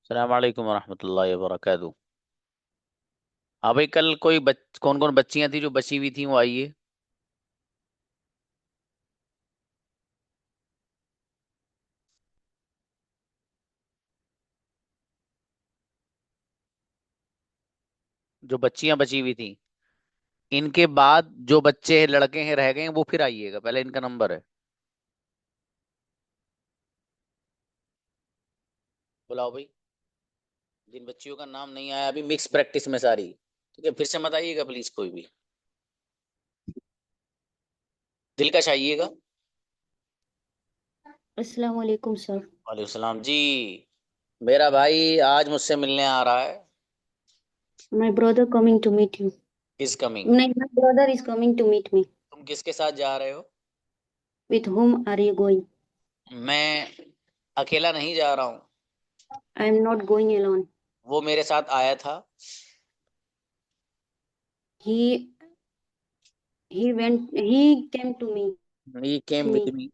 अस्सलाम वालेकुम वरहमतुल्लाहि वबरकातुहू। हाँ भाई, कल कोई कौन कौन बच्चियां थी जो बची हुई थी वो आई है। जो बच्चियां बची हुई थी, इनके बाद जो बच्चे लड़के हैं रह गए हैं वो फिर आइएगा, पहले इनका नंबर है। बुलाओ भाई। जिन बच्चियों का नाम नहीं आया अभी, मिक्स प्रैक्टिस में सारी। ठीक है, फिर से मत आइएगा प्लीज कोई भी। दिलकश आइएगा। अस्सलाम वालेकुम सर। वालेकुम सलाम जी। मेरा भाई आज मुझसे मिलने आ रहा है। My brother coming to meet you. Is coming. No, my brother is coming to meet me. तुम किसके साथ जा रहे हो? With whom are you going? मैं अकेला नहीं जा रहा हूँ। I am not going alone. वो मेरे साथ आया था। He he came to me. He came with Me. मी।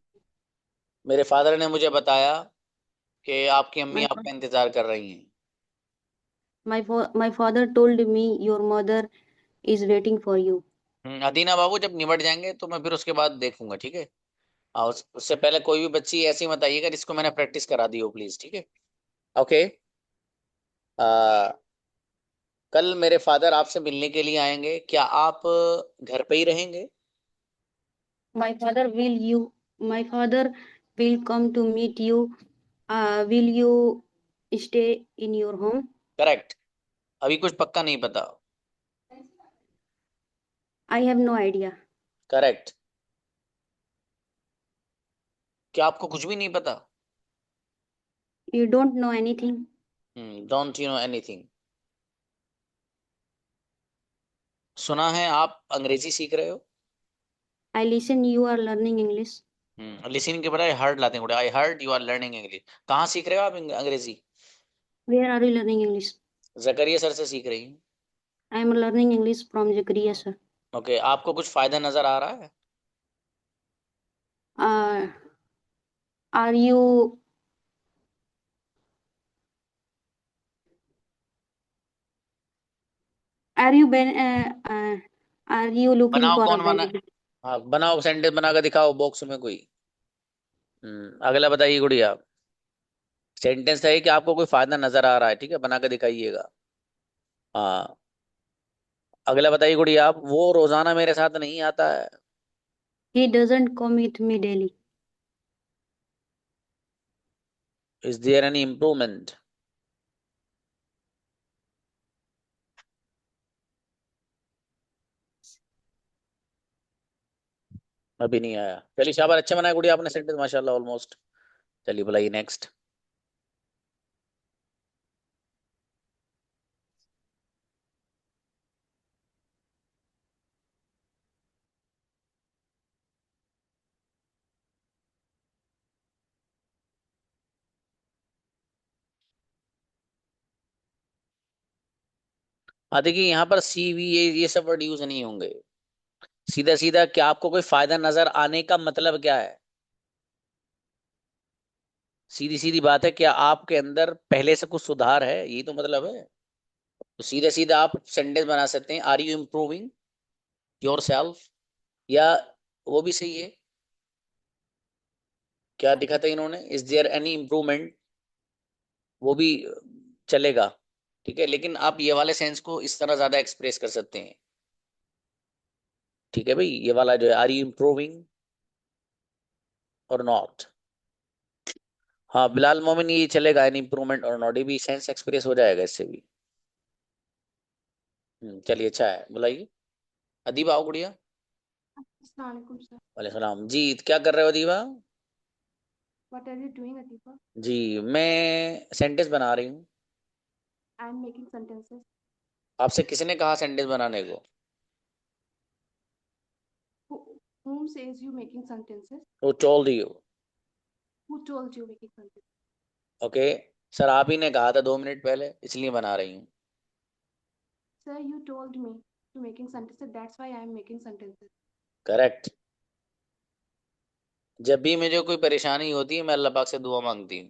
मेरे फादर ने मुझे बताया कि आपकी अम्मी My आपका इंतजार कर रही हैं। my father told me your mother is waiting for you. अदीना बाबू, जब निबट जाएंगे तो मैं फिर उसके बाद देखूंगा, ठीक है। और उससे पहले कोई भी बच्ची ऐसी मत आइएगा जिसको मैंने प्रैक्टिस करा दी हो, प्लीज, ठीक है। ओके। कल मेरे फादर आपसे मिलने के लिए आएंगे, क्या आप घर पे ही रहेंगे? My father will come to meet you. Will you stay in your home? Correct. अभी कुछ पक्का नहीं पता। I have no idea. Correct. क्या आपको कुछ भी नहीं पता? You don't know anything. Don't you know anything? सुना है आप अंग्रेजी सीख रहे हो। I listen you are learning English. Listening के बजाय हर्ड लाते हैं। I heard you are learning English. कहाँ सीख रहे हो आप अंग्रेजी? Where are you learning English? Zakaria sir से सीख रही हैं। I am learning English from Zakaria sir. Okay, आपको कुछ फायदा नजर आ रहा है? Uh, are you are you are you looking बनाओ, for a कौन बना? benefit? हाँ, बनाओ, सेंटेंस बना कर दिखाओ बॉक्स में कोई। अगला बताइए गुड़िया। सेंटेंस है कि आपको कोई फायदा नजर आ रहा है, ठीक है, बना कर दिखाइएगा। हाँ। अगला बताइए गुड़िया, आप वो रोजाना मेरे साथ नहीं आता है। He doesn't come with me daily. Is there any improvement? अभी नहीं आया। चलिए शाबाश, अच्छा बनाया गुड़िया आपने सेंटेंस, माशाल्लाह, ऑलमोस्ट। चलिए बुलाइए नेक्स्ट। हाँ देखिए, यहाँ पर सी वी ये सब वर्ड यूज नहीं होंगे। सीधा सीधा, क्या आपको कोई फायदा नजर आने का मतलब क्या है? सीधी सीधी बात है, क्या आपके अंदर पहले से कुछ सुधार है, यही तो मतलब है। तो सीधे सीधा आप सेंटेंस बना सकते हैं, are you improving your self, या वो भी सही है। क्या दिखा था इन्होंने, इज देयर एनी इम्प्रूवमेंट, वो भी चलेगा। ठीक है, लेकिन आप ये वाले सेंस को इस तरह ज्यादा एक्सप्रेस कर सकते हैं। ठीक है भाई, ये वाला जो है, आर यू इम्प्रूविंग और नॉट। हाँ बिलाल मोमिन, ये चलेगा, एनी इम्प्रूवमेंट और नॉट, ये भी सेंस एक्सप्रेस हो जाएगा इससे भी। चलिए, अच्छा है, बुलाइए। अदीबा आओ गुड़िया। Assalamu alaikum sir. वालेकुम सलाम जी। क्या कर रहे हो Adiba? What are you doing, Atifa? जी, मैं सेंटेंस बना रही हूँ। I am making sentences. आपसे किसने कहा सेंटेंस बनाने को? Whom says you making sentences? वो told you. Who told you making sentences? Okay. Sir आप ही ने कहा था 2 मिनट पहले, इसलिए बना रही हूँ। Sir, you told me to making sentences. That's why I am making sentences. Correct. जब भी मुझे कोई परेशानी होती है मैं अल्लाह पाक से दुआ मांगती हूँ।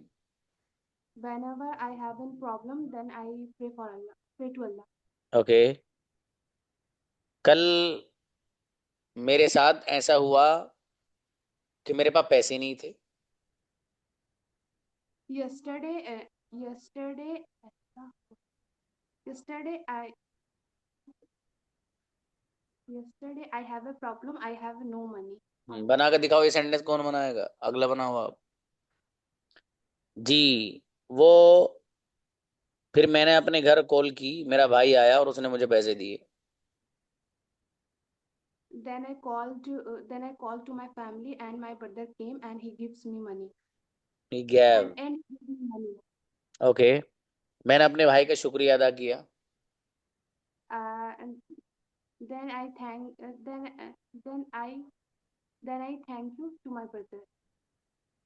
Whenever I have a problem, then I pray for Allah. Pray to Allah. Okay. कल मेरे साथ ऐसा हुआ कि मेरे पास पैसे नहीं थे। Yesterday, yesterday, yesterday I yesterday I have a problem. I have no money. बना कर दिखाओ, ये सेंटेंस कौन बनाएगा? अगला बनाओ आप जी। वो फिर मैंने अपने घर कॉल की, मेरा भाई आया और उसने मुझे पैसे दिए। Then I called to my family, and my brother came and he gives me money. He gave। And he gives me money. Okay. मैंने अपने भाई का शुक्रिया अदा किया। And then I thank then I thank you to my brother.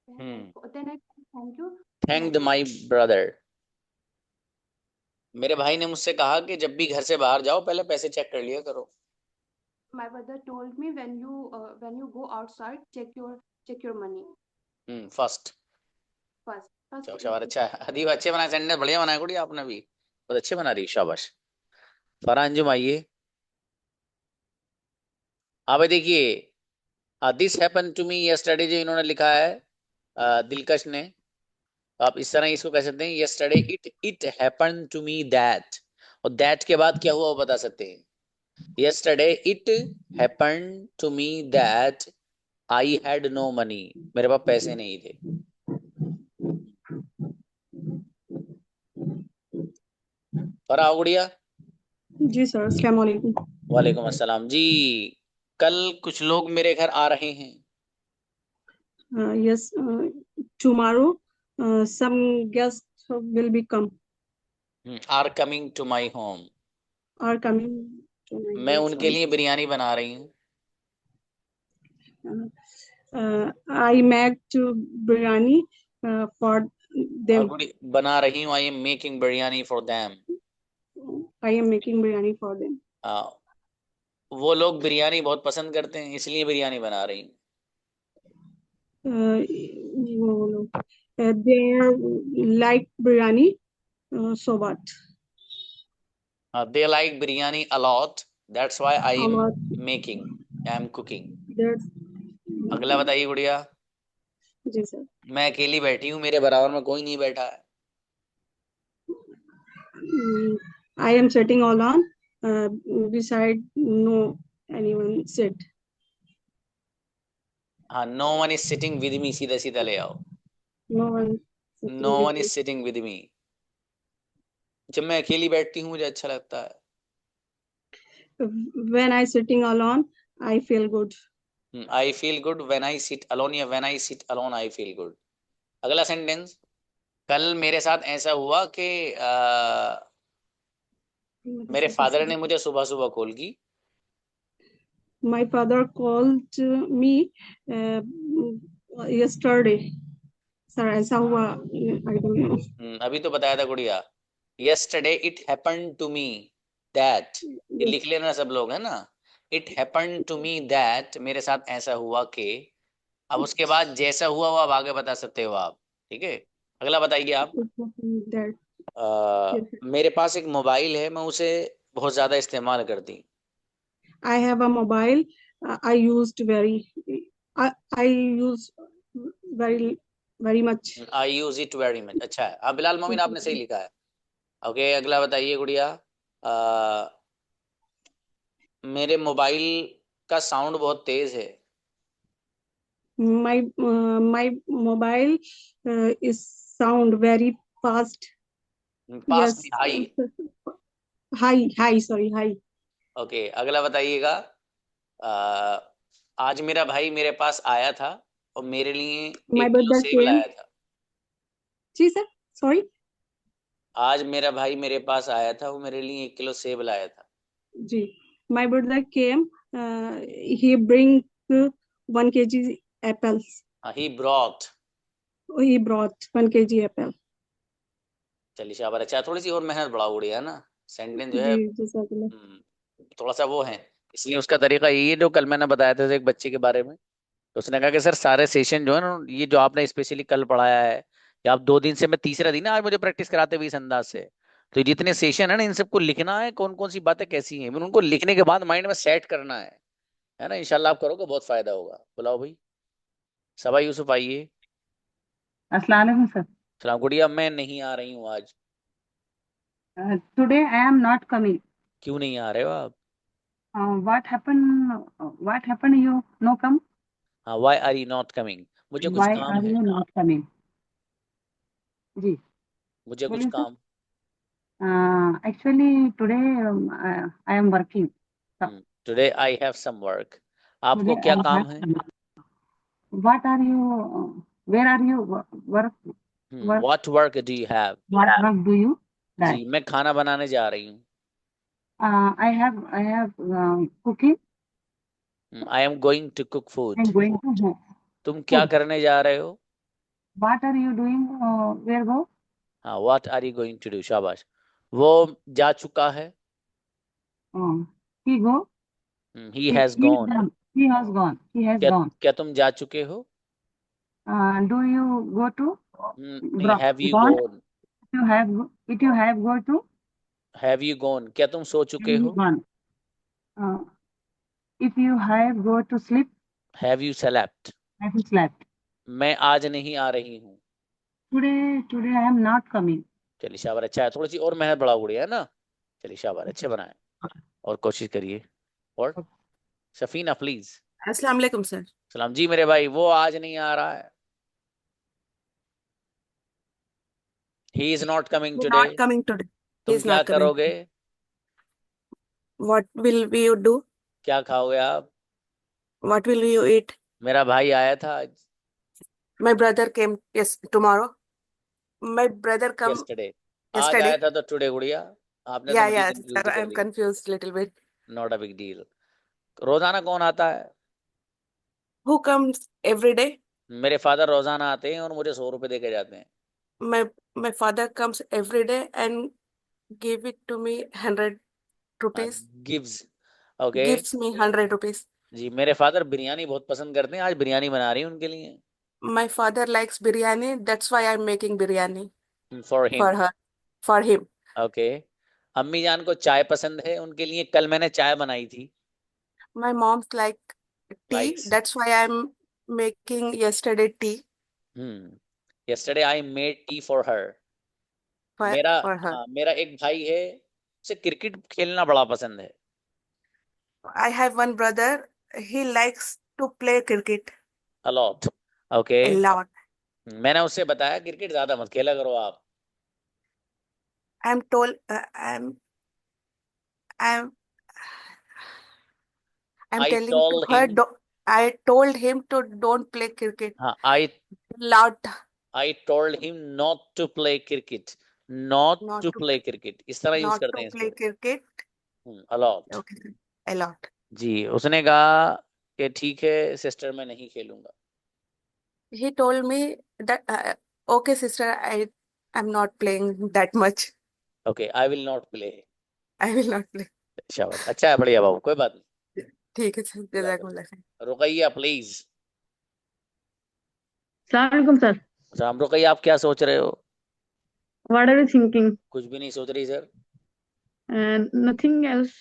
Then I thank you to my thanked brother. My brother. मेरे भाई ने मुझसे कहा कि जब भी घर से बाहर जाओ पहले पैसे चेक कर लिया करो। My brother told me when you go outside, check your money first. first. शाबाश, अच्छा है अदीब, अच्छे बनाए सेंटेंस, बढ़िया बनाए गुड़ी आपने भी, बहुत अच्छे बना रही, शाबाश। फरहान अंजुम आइए। आप देखिए, this happen to me yesterday जो इन्होंने लिखा है दिलकश ने, तो आप इस तरह इसको कह सकते हैं yesterday it happen to me that, और दैट के बाद क्या हुआ वो बता सकते हैं। Yesterday it happen to me that I had no money, मेरे पास पैसे नहीं थे। फराह गुड़िया। जी सर, अस्सलाम वालेकुम। वालेकुम अस्सलाम जी। कल कुछ लोग मेरे घर आ रहे हैं। Yes, tomorrow some guests will be come are coming to my home. are coming to my मैं home. उनके लिए बिरयानी बना रही हूँ। I make to biryani for them. बना रही हूँ, I am making biryani for them. I am making biryani for them. वो लोग बिरयानी बहुत पसंद करते हैं इसलिए बिरयानी बना रही हूँ। They like biryani, so what? They like biryani a lot, that's why I A am lot. making, I am cooking। That's अगला बताइए गुड़िया। जी सर। मैं अकेली बैठी हूँ, मेरे बराबर में कोई नहीं बैठा है। I am sitting alone. Beside no anyone sit. हाँ, no one is sitting with me, सीधा सीधा ले आओ। No one no sitting with one is me. Sitting with me. जब मैं अकेली बैठती हूँ मुझे अच्छा लगता है। When I sitting alone, I feel good. I feel good when I sit alone, या when I sit alone I feel good. अगला सेंटेंस, कल मेरे साथ ऐसा हुआ कि मेरे फादर ने मुझे सुबह सुबह कॉल की। My father called me yesterday. Sir, ऐसा हुआ? I don't know. अभी तो बताया था गुड़िया, yesterday it happened to me that, ये Yes. लिख लेना सब लोग है ना। it happened to me that, मेरे साथ ऐसा हुआ कि, अब उसके बाद जैसा हुआ वो अब आगे बता सकते हो आप, ठीक है। अगला बताइए आप। That. Yes. मेरे पास एक मोबाइल है, मैं उसे बहुत ज्यादा इस्तेमाल करती। I have a mobile. I used very. I use very much. I use it very much, अच्छा है। अब बिलाल मोमिन आपने सही लिखा है। ओके, अगला बताइए गुड़िया। मेरे मोबाइल का साउंड बहुत तेज है। My mobile is sound very fast. Pass Yes. High. High. Sorry, high. Okay, अगला बताइएगा। आज मेरा भाई मेरे पास आया था और मेरे लिए My 1 किलो brother सेब came. लाया था। जी सर, sorry. आज मेरा भाई मेरे पास आया था, वो मेरे लिए 1 किलो सेब लाया था। जी, my brother came. He bring 1 kg apples. He brought. He brought 1 kg apple. चलिए शाबाश, अच्छा थोड़ी सी और मेहनत बढ़ाओ गुड़िया, है ना। सेंटेंस जो है जी जज़ाकल्लाह। थोड़ा सा वो है, इसलिए उसका तरीका यही है जो कल मैंने बताया था एक बच्चे के बारे में। तो उसने कहा कि सर सारे सेशन जो है ना, ये जो आपने स्पेशली कल पढ़ाया है या आप 2 दिन से, मैं तीसरा दिन है आज मुझे प्रैक्टिस कराते हुए इस अंदाज से। तो जितने सेशन है ना, इन सबको लिखना है, कौन कौन सी बातें कैसी हैं, फिर उनको लिखने के बाद माइंड में सेट करना है ना। इंशाल्लाह आप करोगे बहुत फायदा होगा। बुलाओ भाई, सबा यूसुफ आइए। अस्सलाम वालेकुम सर। सलाम गुड़िया, मैं नहीं आ रही हूँ आज। Today I am not coming. क्यों नहीं आ रहे हो आप? What happened? What happened? You no come? हाँ, why are you not coming? मुझे कुछ Why काम are है। you not coming? जी मुझे कुछ बोलिए सर। काम। Actually today I am working. Today I have some work. आपको Today क्या I काम have है? some. What are you? Where are you? Work? Work? What work do you have? What work do you? जी, That. मैं खाना बनाने जा रही हूँ। I have cooking. I am going to cook I food. am going to home. तुम क्या Food. करने जा रहे हो? What are you doing? Where go? हाँ, what are you going to do. शाबाश। वो जा चुका है। He go. He has He is gone. gone. He has gone. He has क्या gone. क्या तुम जा चुके हो? Do you go to नहीं, have you gone? Gone. If you have go to have you gone, क्या तुम सो चुके have you हो? gone? Uh, if you have go to sleep, have you select? have you slept? मैं आज नहीं आ रही हूँ। Today I am not coming. चलिए शाबाश, अच्छा है। थोड़ी सी और मेहनत बढ़ाओ गुड़िया, है ना। चलिए शाबाश, अच्छे बनाए। और कोशिश करिए। और सफीना प्लीज। अस्सलाम वालेकुम सर। सलाम जी मेरे भाई, वो आज नहीं आ रहा है। He is not coming today. Not coming today. He तुम is क्या not coming. करोगे? What will you do? क्या खाओगे आप? What will you eat? मेरा भाई आया था आज। My brother came tomorrow. My brother come yesterday. आज yesterday. आया था तो टुडे गुड़िया। आपने तो Yeah, मुझे yeah, कंफ्यूज sir, कर I'm दिया। confused little bit. Not a big deal. रोजाना कौन आता है? Who comes every day? मेरे फादर रोजाना आते हैं और मुझे 100 रुपए दे के जाते हैं। My father comes every day and give it to me 100 rupees. Gives. Okay. Gives me 100 rupees. जी, मेरे फादर बिरयानी बहुत पसंद करते हैं, आज बिरयानी बना रही हूँ उनके लिए। My father likes biryani. That's why I'm making biryani for for him. her, for him. Okay. अम्मी जान को चाय पसंद है, उनके लिए कल मैंने चाय बनाई थी। My mom's like tea. Likes. That's why I'm making yesterday tea yesterday I made tea for her. for मेरा for her. हाँ, मेरा एक भाई है, उसे क्रिकेट खेलना बड़ा पसंद है। I have one brother. He likes to play cricket a lot. Okay. a lot. मैंने उससे बताया क्रिकेट ज्यादा मत खेला करो आप। I'm told I'm I telling to told her. Him. I told him to don't play cricket हाँ, loud, I told him not to play cricket. Not not to to play cricket, इस तरह use not करते to हैं play इसको। cricket. A lot. Okay, a lot. जी, उसने कहा कि ठीक है सिस्टर, मैं नहीं खेलूंगा। He told me that okay, sister, I'm not playing that much. Okay, I will not play. I will not play. शाबाश, अच्छा है, बढ़िया बाबू, कोई बात नहीं। ठीक है सर, जज़ाकल्लाह खैर। Ruqaiya please. Assalamu alaikum, sir. Ram, Ruqaiya आप क्या सोच रहे हो? What are you thinking? कुछ भी नहीं सोच रही सर। Nothing else.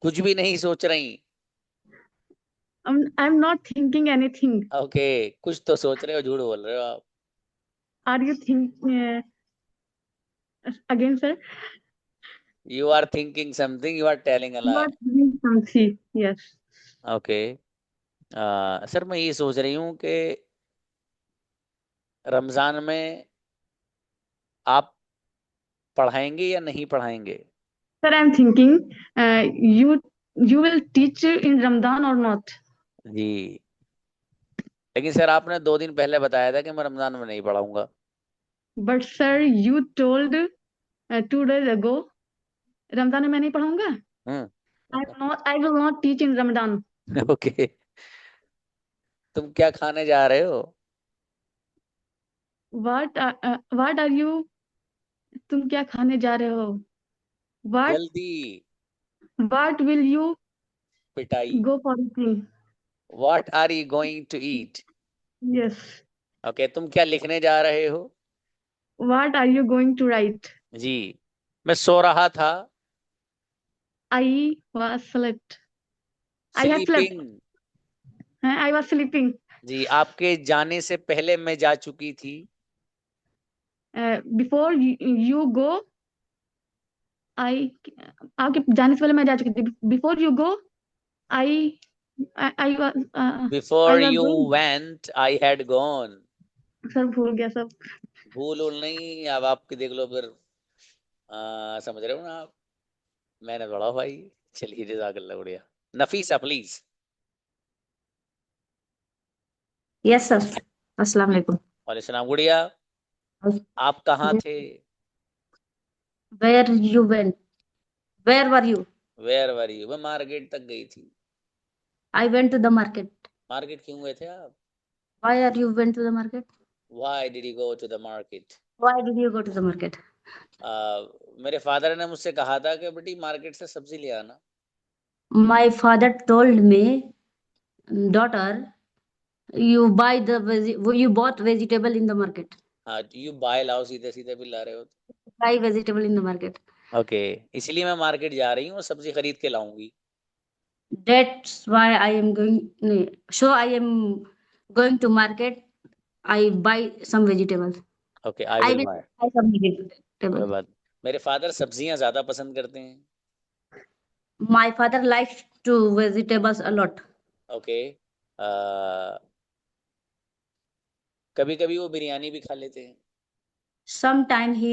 कुछ भी नहीं सोच रही। I'm not thinking anything. Okay, कुछ तो सोच रहे हो, झूठ बोल रहे हो आप। Are you think again, sir? You are thinking something, you are telling a You lie. are thinking something. Yes. Okay. Sir मैं ये सोच रही हूँ कि रमजान में आप पढ़ाएंगे या नहीं पढ़ाएंगे? Sir, I'm thinking you will teach in Ramadan or not? जी, लेकिन सर आपने 2 दिन पहले बताया था कि मैं रमजान में नहीं पढ़ाऊंगा। But sir, you told 2 days ago, Ramadan में मैं नहीं पढ़ाऊंगा. I will not teach in Ramadan. Okay. तुम क्या खाने जा रहे हो? What are you? तुम क्या खाने जा रहे हो? जल्दी। What will you पिटाई। go for eating? What are you going to eat? Yes. Okay, तुम क्या लिखने जा रहे हो? What are you going to write? जी, मैं सो रहा था। I was slept. I had slept. Sleeping. I was sleeping. जी, आपके जाने से पहले मैं जा चुकी थी। Before you go, I आपके जाने से पहले मैं जा चुकी थी. Before you go, I I was I before was you going. Went I had gone. Sir भूल गया सब. भूल उल नहीं, अब आपकी देख लो फिर। समझ रहे हो ना आप? मैंने पढ़ा भाई। चलिए, जज़ाकल्लाह, बढ़िया। नफीसा प्लीज। Yes sir. अस्सलाम वालेकुम। वालेकुम सलाम गुड़िया। आप कहाँ थे? Where you went, where were you? Where were you? मैं मार्केट तक गई थी। I went to the market. Market क्यों गए थे आप? Why are you went to the market? Why did you go to the market? Why did you go to the market? मेरे father ने मुझसे कहा था कि बेटी मार्केट से सब्जी ले आना। My father told me, daughter, you bought vegetable in the market. हाँ, यू बाय लाओ, सीधे सीधे भी ला रहे हो। Buy vegetable in the market. Okay, इसलिए मैं मार्केट जा रही हूँ और सब्जी खरीद के लाऊंगी। That's why I am going. No, so I am going to market. I buy some vegetables. ओके, I I will will buy. buy some कोई vegetable. बात। मेरे फादर सब्जियां ज्यादा पसंद करते हैं। My father likes to vegetables a lot. Okay. कभी कभी वो बिरयानी भी खा लेते हैं। Sometime he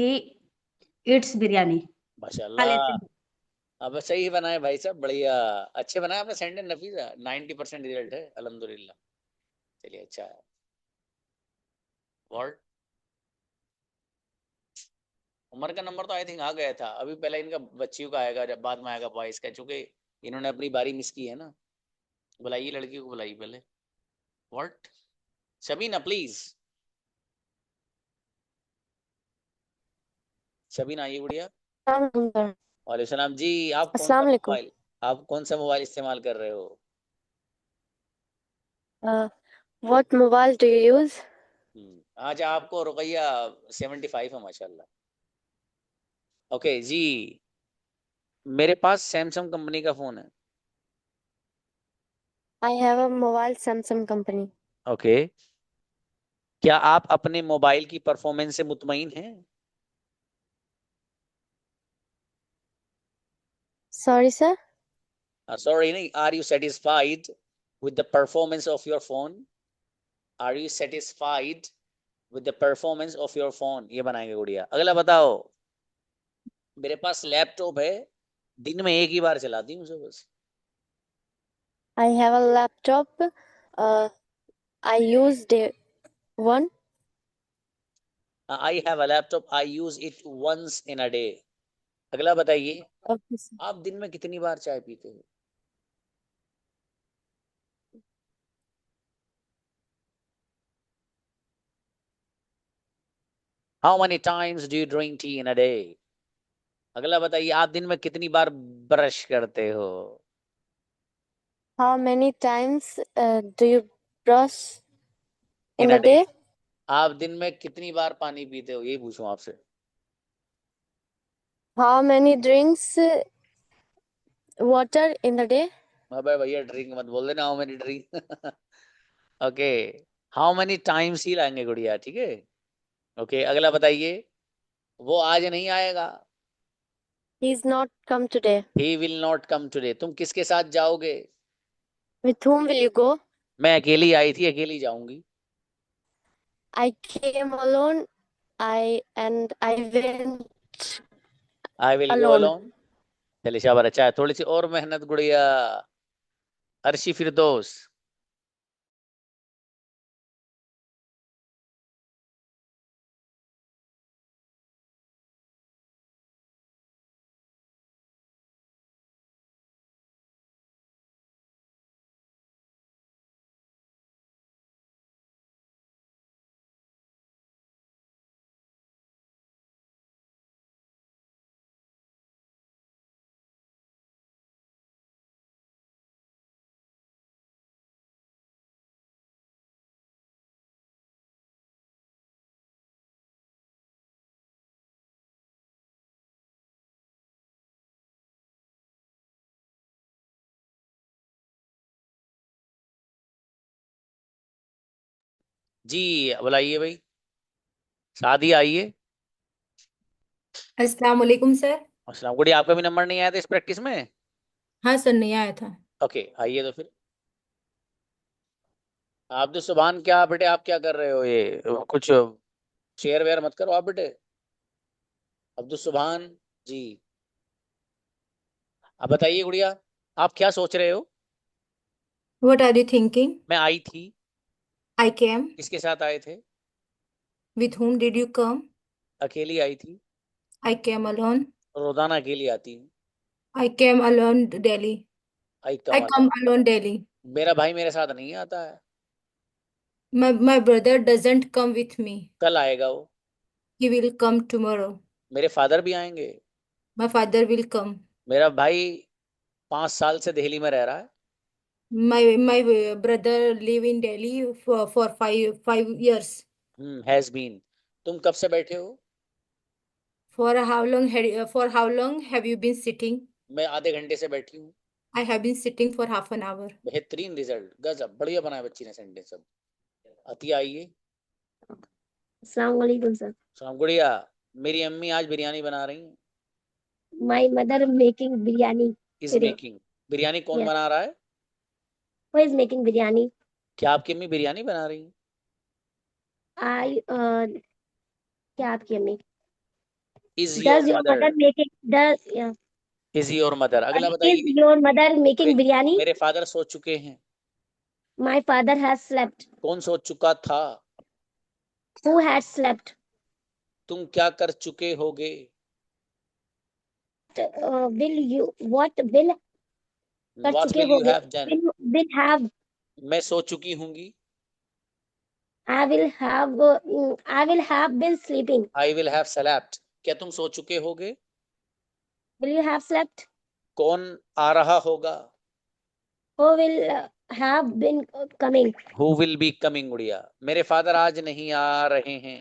eats biryani. खा लेते माशाल्लाह। हैं। अब सही बनाए भाई साहब, बढ़िया। अच्छे बनाए आपने सेंटेंस नफीसा, 90% रिजल्ट है अल्हम्दुलिल्लाह। चलिए, अच्छा है। वर्ड। उमर का नंबर तो आई थिंक आ गया था अभी, पहले इनका बच्चियों का आएगा, जब बाद में आएगा बॉयज का, चूंकि इन्होंने अपनी बारी मिस की है ना। बुलाइए लड़की को, बुलाइए पहले। व्हाट? शबीना प्लीज। शबीना आइए गुड़िया। वालेकुम सलाम जी। आप कौन सा अस्सलाम वालेकुम। मोबाइल, आप कौन सा मोबाइल इस्तेमाल कर रहे हो? What mobile do you use? आज आपको रुपया 75 है माशाल्लाह। ओके जी। मेरे पास सैमसंग कंपनी का फोन है। I have a mobile Samsung company. Okay. क्या आप अपने मोबाइल की परफॉर्मेंस से मुतमईन हैं? Sorry, sir. सॉरी नहीं, are you satisfied with the performance of your phone? Are you satisfied with the performance of your phone? ये बनाएंगे गुड़िया। अगला बताओ। मेरे पास लैपटॉप है, दिन में एक ही बार चलाती हूँ उसे बस। I have a laptop. I used one. I have a laptop, I use it once in a day. अगला बताइए। Okay, sir. आप दिन में कितनी बार चाय पीते हो? How many times do you drink tea in a day? अगला बताइए। आप दिन में कितनी बार ब्रश करते हो? How many times do you brush in in a a day. day? आप दिन में कितनी बार पानी पीते हो, यही पूछूं आपसे। How many drinks water in the day? अबे भैया, ड्रिंक मत बोल देना, how many drink. Okay. How many times ही लाएंगे गुड़िया, ठीक है। ओके, अगला बताइए। वो आज नहीं आएगा। He's not come today. He will not come today. तुम किसके साथ जाओगे? With whom will you go? मैं अकेली आई थी, अकेली जाऊंगी। I came alone. I went I will go alone. Alone. चलिए शाबाश, अच्छा है। थोड़ी सी और मेहनत गुड़िया। अर्शी फिरदौस। जी बुलाइए भाई, शादी आइए। अस्सलाम वालेकुम सर। अस्सलाम। गुड़िया आपका भी नंबर नहीं आया था इस प्रैक्टिस में? हाँ सर, नहीं आया था। ओके आइए तो फिर। आप तो सुभान, क्या बेटे आप क्या कर रहे हो, ये कुछ शेयर वेयर मत करो आप बेटे। अब्दुल सुभान जी। अब बताइए गुड़िया, आप क्या सोच रहे हो? What are you thinking? मैं आई थी। I came. किसके साथ आए थे? With whom did you come? अकेली आई थी? I came alone. रोजाना अकेली आती हूँ। I came alone Delhi. I I come come along. Alone Delhi. मेरा भाई मेरे साथ नहीं आता है। My brother doesn't come with me. कल आएगा वो। He will come tomorrow. मेरे फादर भी आएंगे। My father will come. मेरा भाई 5 साल से दिल्ली में रह रहा है। My brother live in Delhi for 5 years. Has been. तुम कब से बैठे हो? For how long have you been sitting? मैं आधे घंटे से बैठी हूँ। I have been sitting for half an hour. बेहतरीन रिजल्ट, गजब, बढ़िया बनाया बच्ची ने सेंटेंस। सब अति आइए। अस्सलाम वालेकुम sir. सलाम गुड़िया। मेरी अम्मी आज बिरयानी बना रही हैं। My mother making biryani is today. Making. Biryani कौन Yes. बना रहा है? Who is making biryani? क्या आपकी अम्मी बिरयानी बना रही हैं? क्या आपकी अम्मी? Is your Does your mother. mother making does yeah. Is your mother. अगला Is बताइए। your mother मेरे making biryani? मेरे फादर सो चुके हैं। My father has slept. कौन सो चुका था? Who had slept? तुम क्या कर चुके होगे? Will you what will कर व्हाट चुके विल यू होगे? Have done? Will have. मैं सो चुकी हूंगी। I will have been sleeping. I will have slept. क्या तुम सो चुके होगे? Will you have slept? कौन आ रहा होगा? Who will have been coming? Who will be coming गुड़िया। मेरे फादर आज नहीं आ रहे हैं।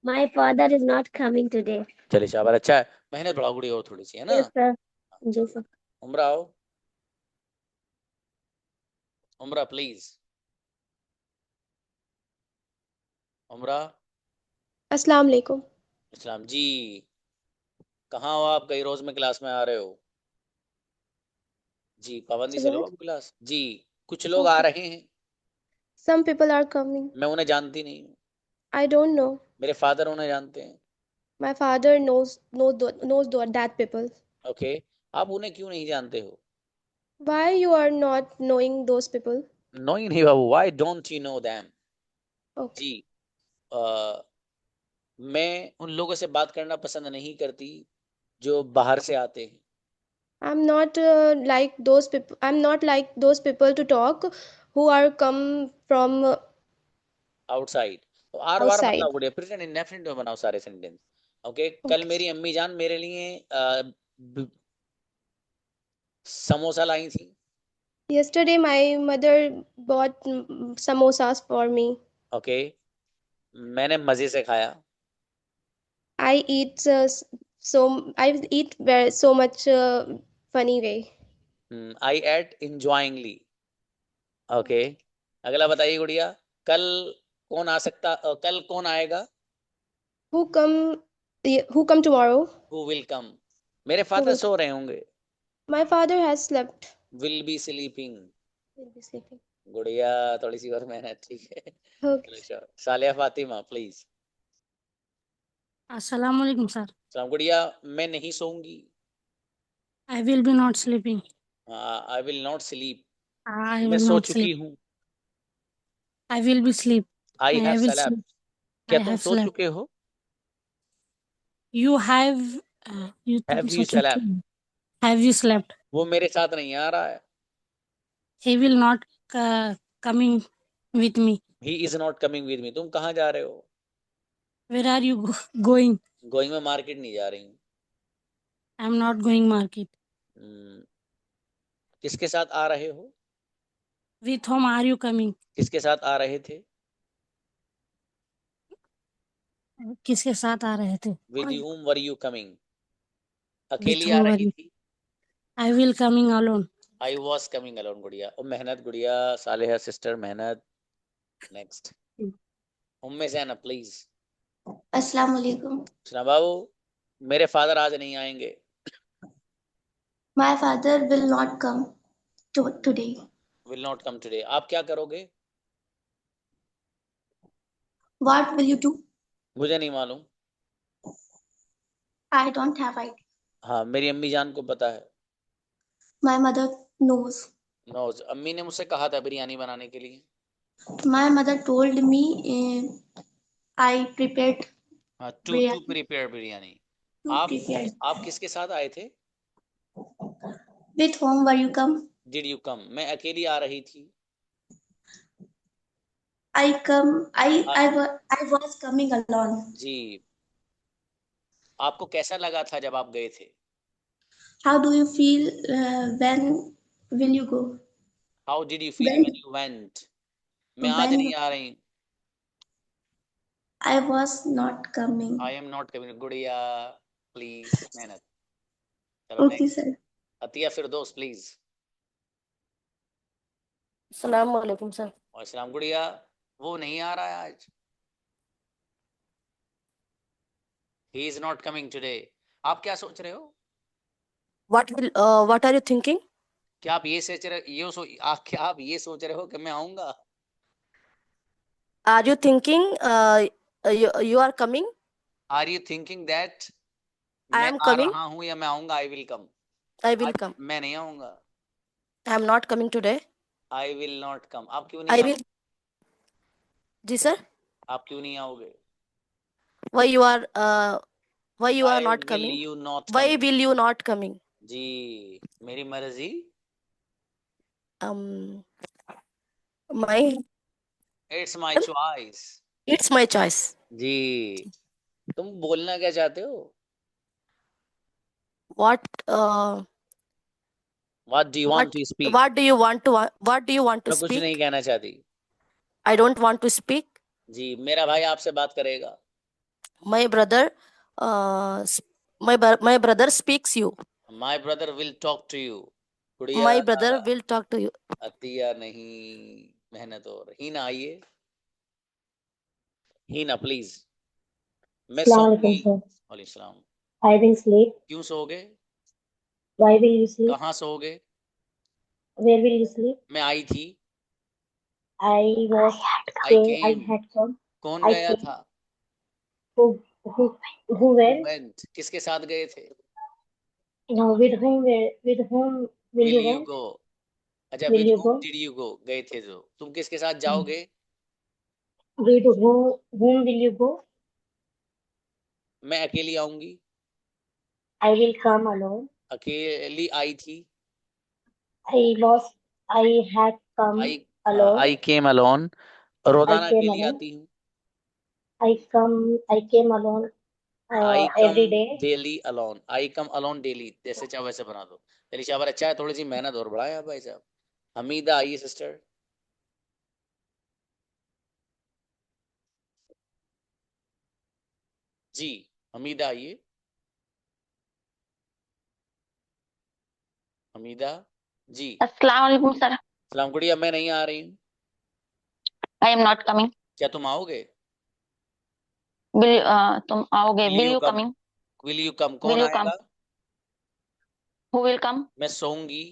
My father is not coming today. चलिए शाबाश, अच्छा है। मेहनत बढ़ाओ गुड़िया और थोड़ी सी, है ना। Yes sir. Yes sir. उम्र आओ। उम्र प्लीज। उम्र। अस्सलाम वालेकुम। इस्लाम जी। कहाँ हो आप? कई रोज में क्लास में आ रहे हो? जी पाबंदी से लो Today, आप क्लास जी। कुछ लोग आ okay. रहे हैं। Some people are coming. मैं उन्हें जानती नहीं हूँ। I don't know. मेरे फादर उन्हें जानते हैं। My father knows that people. Okay. आप उन्हें क्यों नहीं जानते हो? Why you are not knowing those people? No ही नहीं बाबू, why don't you know them? Okay. जी। मैं उन लोगों से बात करना पसंद नहीं करती जो बाहर से आते हैं। I'm not like those people. I'm not like those people to talk who are come from outside. तो आर बार मत outside. लाओ गुड़िया, प्रेजेंट इंडेफिनिट में बनाओ सारे सेंटेंस। ओके। कल Okay. मेरी अम्मी जान मेरे लिए समोसा लाई थी। Yesterday my mother bought samosas for me. Okay. मैंने मजे से खाया। I eat so much funny way. I eight इंजॉइंगली। Okay. अगला बताइए गुड़िया। कल कौन आ सकता, कल कौन आएगा? Who come tomorrow? Who will कम? मेरे Who फादर will? सो रहे होंगे। My father has slept. Will be sleeping. Will be sleeping. गुड़िया थोड़ी सी और मेहनत, ठीक है। Okay. चलो, सालिया फातिमा प्लीज। अस्सलाम वालेकुम सर। सलाम गुड़िया। मैं नहीं सोऊंगी। I will be not sleeping. I will not sleep. I मैं will सो not चुकी sleep. हूँ। I will be sleep. I have I will slept. sleep. क्या I तुम have सो slept. चुके हो? You have you तुम have so you चुके slept? हो। Have you slept? वो मेरे साथ नहीं आ रहा है। He will not coming with me. He is not coming with me. तुम कहाँ जा रहे हो? Where are you going? Going में मार्केट नहीं जा रही हूँ। I'm not going market. किसके साथ आ रहे हो? With whom are you coming? किसके साथ आ रहे थे? किसके साथ आ रहे थे? With whom were you coming? With अकेली आ whom were रही you? थी। I will coming alone. I was coming alone गुड़िया। और मेहनत गुड़िया, सालेहा सिस्टर मेहनत। Next Umme Zainab please. अस्सलाम वालेकुम। सुना बाबू, मेरे फादर आज नहीं आएंगे। My father will not come today. Will not come today. आप क्या करोगे? What will you do? मुझे नहीं मालूम। I don't have idea. हाँ, मेरी अम्मी जान को पता है। My mother knows. नोज। अम्मी ने मुझसे कहा था बिरयानी बनाने के लिए। My mother told me I prepared हाँ, to biryani. Prepare biryani. To आप prepare. आप किसके साथ आए थे? With whom were you come? Did you कम? मैं अकेली आ रही थी। I come. I was coming alone. जी। आपको कैसा लगा था जब आप गए थे? How do you feel when will you go? How did you feel When when you went? मैं आज when नहीं आ रही। I was not coming. I am not coming. Gudiya please Mehnat. चलो Okay, next. sir. Atiya Firdaus please. अस्सलाम वालेकुम सर। और सलाम। गुड़िया वो नहीं आ रहा है आज। He is not coming today. आप क्या सोच रहे हो? What are you thinking? क्या आप ये सोच रहे क्या आप ये सोच रहे हो कि मैं आऊंगा? Are you thinking you are coming? Are you thinking that I मैं am आ coming. रहा हूं या मैं आऊंगा? I will come. I will come. मैं नहीं आऊंगा। I am not coming today. I will not come. आप क्यों I नहीं will. आओगे? जी सर। आप क्यों नहीं आओगे? Why you are not will coming? You not Why coming? will you not coming? जी, मेरी मर्जी। My it's my choice. It's my choice. जी। तुम बोलना क्या चाहते हो? What what do you want to speak? what do you want to मैं कुछ नहीं speak? कहना चाहती। I don't want to speak. जी, मेरा भाई आपसे बात करेगा। My brother my brother speaks you. My brother will talk to you. Gudiya My brother will talk to you. Atiya नहीं, मेहनत और हीना आइए। हीना प्लीज। मैं सोऊंगी। वालेकुम सलाम। I will sleep. क्यों सोओगे? Why will you sleep? कहाँ सोओगे? Where will you sleep? मैं आई थी। I was I I came. had come. कौन I गया came. था? Who who who went? Went. किसके साथ गए थे? No, with whom will will you you go? गो। अच्छा, Will with you whom go? Did you गो? गए थे जो। तुम किसके साथ जाओगे? With whom will you go? मैं अकेली आऊंगी। I will come alone. अकेली आई थी। I had come I alone. I came alone. रोजाना came अकेली alone. आती हूँ। I came alone I come every day. Daily alone. I come alone daily. जैसे चाहे वैसे बना दो। चलिए शाबाश, अच्छा है। थोड़ी सी मेहनत और बढ़ाए आप भाई साहब। हमीदा आइए सिस्टर। जी, हमीदा आइए। हमीदा जी। अस्सलाम वालेकुम सर। सलाम। गुड़िया मैं नहीं आ रही हूँ। I am not coming. क्या तुम आओगे? तुम आओगे? Will will you you come? Coming? Will you come? कौन विल यू कम? आएगा? Who will come? मैं सोऊंगी।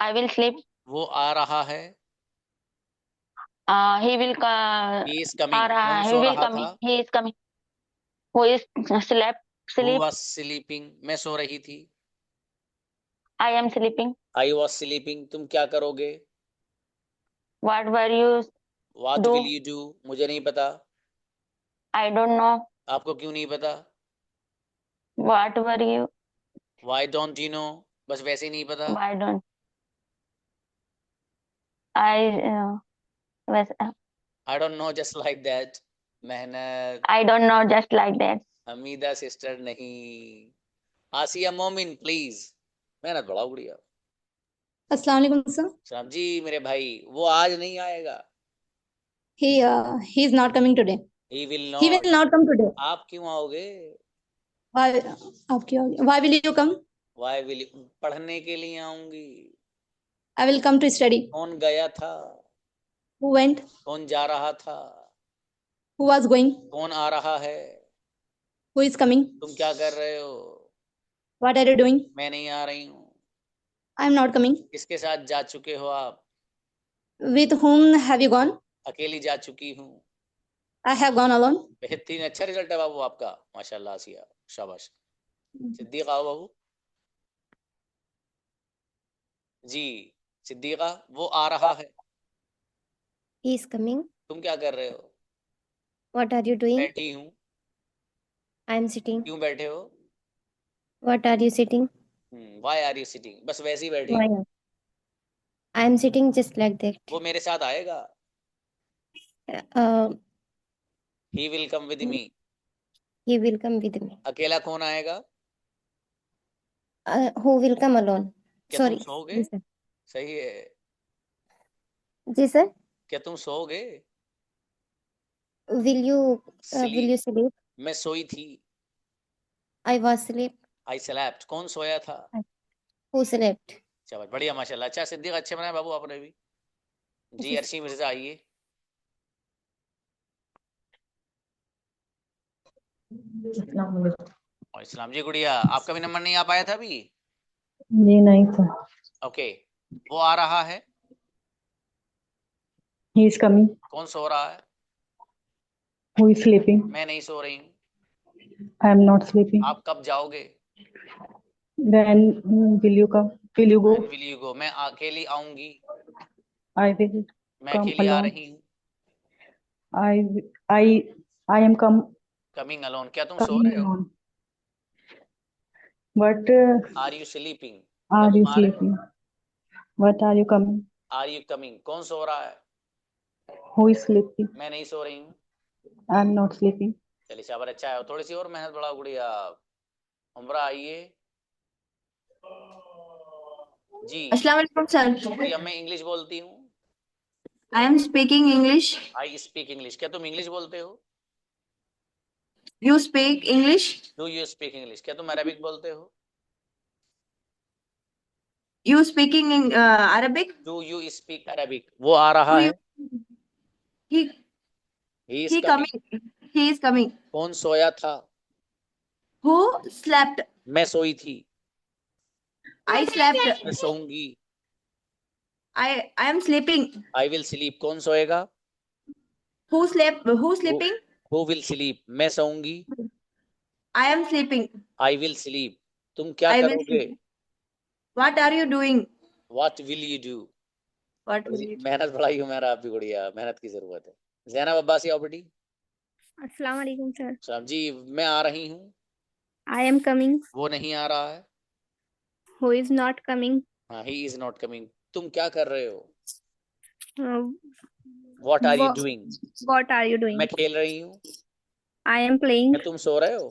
I will sleep. वो आ रहा है। ही विल ही इज आ कमिंग। रहा कौन है। ही सो विल रहा था? Coming. He is coming. Who is who sleep? Was sleeping? मैं सो रही थी। I am sleeping. I was sleeping. तुम क्या करोगे? What were you what do? Will you do? मुझे नहीं पता। I don't know. आपको क्यों नहीं पता? What were you? Why don't you know? बस वैसे ही नहीं पता। Why don't I I don't know just like that. मेहनत। I don't know just like that. Hamida sister नहीं। आसिया मोमिन प्लीज। मेहनत बढ़ाओ गुड़िया। अस्सलाम वालेकुम सर। सलाम जी मेरे भाई। वो आज नहीं आएगा। He is not coming today. He will He not. will not come today. आप क्यों आओगे? Why? Why will you come? Why will? पढ़ने के लिए आऊंगी। I will come to study. कौन गया था? Who went? कौन जा रहा था? Who was going? कौन आ रहा है? Who is coming? तुम क्या कर रहे हो? What are you doing? मैं नहीं आ रही हूँ। I am not coming. किसके साथ जा चुके हो आप? With whom have you gone? अकेली जा चुकी हूँ। I have gone alone. बेहतरीन, अच्छा रिजल्ट है बाबू आपका, माशाल्लाह आसिया, शाबाश। सिद्दीका आओ बाबू जी। सिद्दीका, वो आ रहा है। He is coming. तुम क्या कर रहे हो? What are you doing? बैठी हूँ। I am sitting. क्यों बैठे हो? What are you sitting? Why are you sitting? बस वैसे ही बैठी Why? हूँ। I am sitting just like that. वो मेरे साथ आएगा। Uh, He will come with me. he will come with me. अकेला कौन आएगा? Who will come alone? क्या Sorry. तुम सोओगे? जी सर। सही है। जी सर। क्या तुम सोओगे? Will you sleep? मैं सोई थी। I was asleep. I slept. कौन सोया था? Who slept? चलो बढ़िया माशाल्लाह। अच्छा सिद्दीक, अच्छे बनाए बाबू आपने भी जी। जी। अर्शी मिर्जा आइए। और इस्लाम जी गुड़िया, आपका भी नंबर नहीं आ पाया था अभी? जी नहीं था। ओके, वो आ रहा है। He is coming. कौन सो रहा है? Who is sleeping? मैं नहीं सो रही हूँ। I am not sleeping. आप कब जाओगे? When will you come? Will you go? When will you go? मैं अकेली आऊंगी। I will मैं come अकेली आ alone. रही हूँ। I am coming alone. क्या तुम सो coming रहे हो? alone. What are you sleeping? are you sleeping? What are you coming? Are you coming? कौन सो रहा है? Who is sleeping? मैं नहीं सो रही हूँ। I am not sleeping. चलिए शाबाश, अच्छा है। थोड़ी सी और मेहनत बढ़ाओ गुड़िया। उमरा आइए जी। अस्सलाम वालेकुम सर। जी, अब मैं इंग्लिश बोलती हूँ। I am speaking English. I speak English. क्या तुम इंग्लिश बोलते हो? You speak English. Do you speak English? क्या तुम अरबिक बोलते हो? You speaking Arabic. Do you speak Arabic? वो आ रहा है। He is coming. कौन सोया था? Who slept? मैं सोई थी। I slept. मैं सोऊंगी। I am sleeping. I will sleep. कौन सोएगा? Who slept? Who sleeping? Who will sleep? मैं सोऊंगी। I am sleeping. I will sleep. तुम क्या करोगे? What are you doing? What will you do? What will you do? मेहनत बढ़ाई हो मेरा, आप भी गुड़िया, मेहनत की जरूरत है। ज़ैनब अब्बासी आओ बेटी। अस्सलाम वालेकुम सर। सलाम जी, मैं आ रही हूँ। I am coming. वो नहीं आ रहा है। Who is not coming? हाँ, he is not coming. तुम क्या कर रहे हो? What are you doing? What are you doing? मैं खेल रही हूँ। I am playing. क्या तुम सो रहे हो?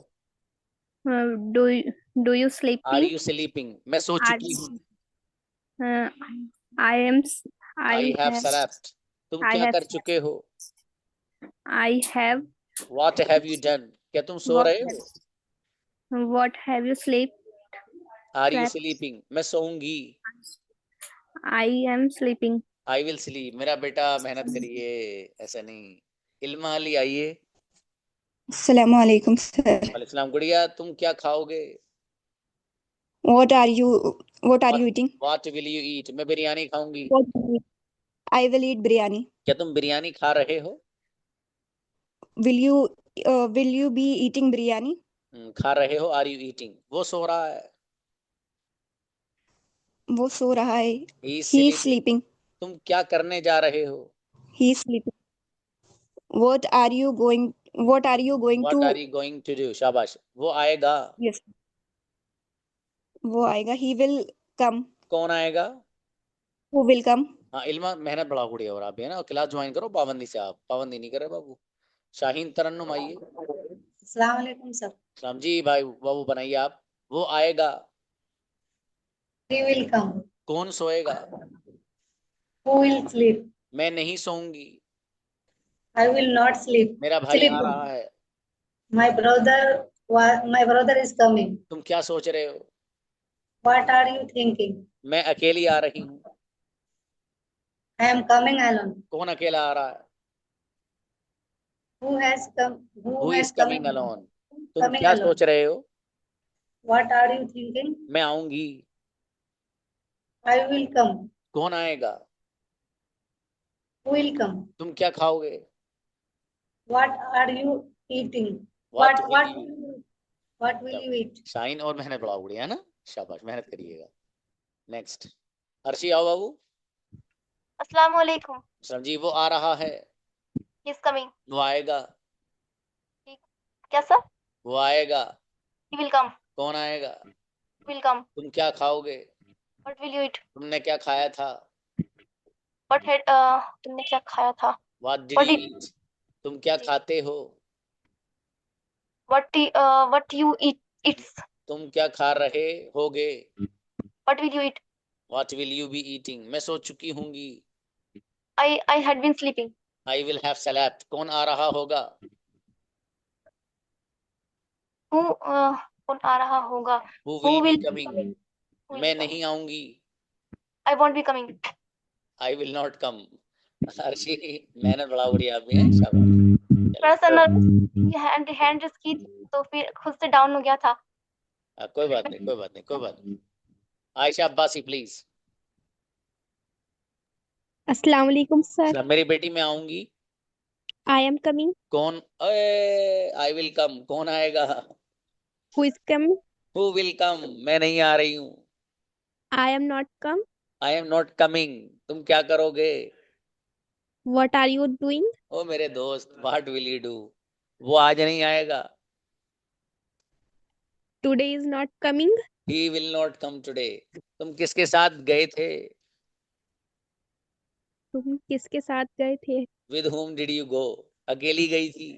Do you sleeping? Are you sleeping? मैं सो चुकी हूँ। I have slept. तुम क्या कर चुके हो? I have. What have you done? क्या तुम सो रहे हो? What have you slept? Are you sleeping? मैं सोऊंगी। I am sleeping. I will sleep. मेरा बेटा मेहनत करिए, ऐसा नहीं। इल्मा अली आइए। Assalamu alaikum sir. वालेकुम गुड़िया, तुम क्या खाओगे? What are you eating? What will you eat? मैं बिरयानी खाऊंगी। I will eat biryani. क्या तुम बिरयानी खा रहे हो? Will you be eating biryani? खा रहे हो? Are you eating? वो सो रहा है। वो सो रहा है। He is sleeping. तुम क्या करने जा रहे हो? He is sleeping. What are you going to do? शाबाश। वो आएगा। Yes. वो आएगा। He will come. कौन आएगा? Who will come? हाँ, इल्मा मेहनत बढ़ाओ गुड़िया, और आप भी है ना, क्लास ज्वाइन करो पाबंदी से। आप पाबंदी नहीं करे बाबू। शाहीन तरन्नुम आइए। अस्सलाम वालेकुम सर। सलाम जी भाई, बाबू बनाइए आप। वो आएगा। He will come. कौन सोएगा? Who will sleep? मैं नहीं सोऊंगी। I will not sleep. मेरा भाई आ रहा है। My brother is coming. तुम क्या सोच रहे हो? What are you thinking? मैं अकेली आ रही हूँ। I am coming alone. कौन अकेला आ रहा है? Who has come? Who Who is has coming coming? alone? तुम Coming क्या alone. सोच रहे हो? What are you thinking? मैं आऊंगी। I will come. कौन आएगा? Who will come? तुम क्या खाओगे? What are you eating? What What will what you? what will you eat? Shine और मेहनत बढ़ाओ गुड़िया, है ना? शाबाश, मेहनत करिएगा। नेक्स्ट, अर्शी आओ बाबू। अस्सलाम वालेकुम। सर जी, वो आ रहा है। ही इज कमिंग। वो आएगा। क्या सर? वो आएगा। ही विल कम। कौन आएगा? Will come. तुम क्या खाओगे? What will you eat? तुमने क्या खाया था? तुमने क्या खाया था? What did you eat? तुम क्या खाते हो? What you eat? It's. तुम क्या खा रहे होगे? What will you eat? What will you be eating? मैं सो चुकी हूँगी। I had been sleeping. I will have slept. कौन आ रहा होगा? कौन आ रहा होगा? Who Who will be will coming? मैं नहीं आऊंगी। I won't be coming. I will not come. Arshi, मेहनत बड़ा बढ़िया आप भी हैं, शाबाश। थोड़ा सा नर्वस हैंड रेस की तो फिर खुद से डाउन हो गया था। कोई बात नहीं, कोई बात नहीं, कोई बात नहीं। आयशा अब्बासी प्लीज। अस्सलाम वालेकुम सर। मेरी बेटी, मैं आऊंगी। I am coming. कौन? आई विल कम। कौन आएगा? Who is coming? Who will come? मैं नहीं आ रही हूँ। I am not come. I am not coming. तुम क्या करोगे? What are you doing? ओ मेरे दोस्त, what will you do? वो आज नहीं आएगा। Today is not coming. He will not come today. तुम किसके साथ गए थे? तुम किसके साथ गए थे? With whom did you go? अकेली गई थी।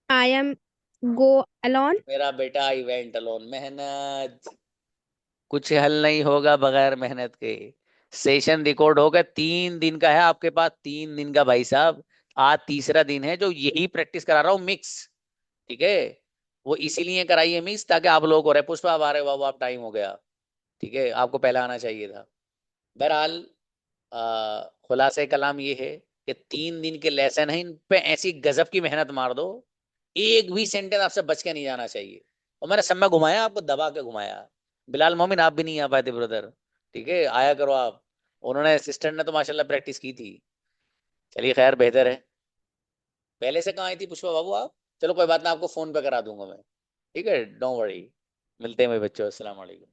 I am go alone. मेरा बेटा, I went alone. मेहनत, कुछ हल नहीं होगा बगैर मेहनत के। सेशन रिकॉर्ड होगा, 3 दिन का है आपके पास, 3 दिन का भाई साहब। आज तीसरा दिन है जो यही प्रैक्टिस करा रहा हूँ, मिक्स। ठीक है, वो इसीलिए कराइए मिक्स, ताकि आप लोगों को रहे। पुष्पा आप आ रहे हो बाबू, आप टाइम हो गया। ठीक है, आपको पहले आना चाहिए था। बहरहाल खुलासे कलाम ये है कि 3 दिन के लेसन है, इन पे ऐसी गजब की मेहनत मार दो, एक भी सेंटेंस आपसे बच के नहीं जाना चाहिए। और मैंने सब में घुमाया, आपको दबा के घुमाया। बिलाल मोमिन, आप भी नहीं आ पाए थे ब्रदर। ठीक है, आया करो आप। उन्होंने असिस्टेंट ने तो माशाल्लाह प्रैक्टिस की थी। चलिए खैर, बेहतर है। पहले से कहाँ आई थी पुष्पा बाबू आप? चलो कोई बात ना, आपको फोन पे करा दूंगा मैं। ठीक है, डोंट वरी। मिलते हैं मेरे बच्चों, अस्सलाम वालेकुम।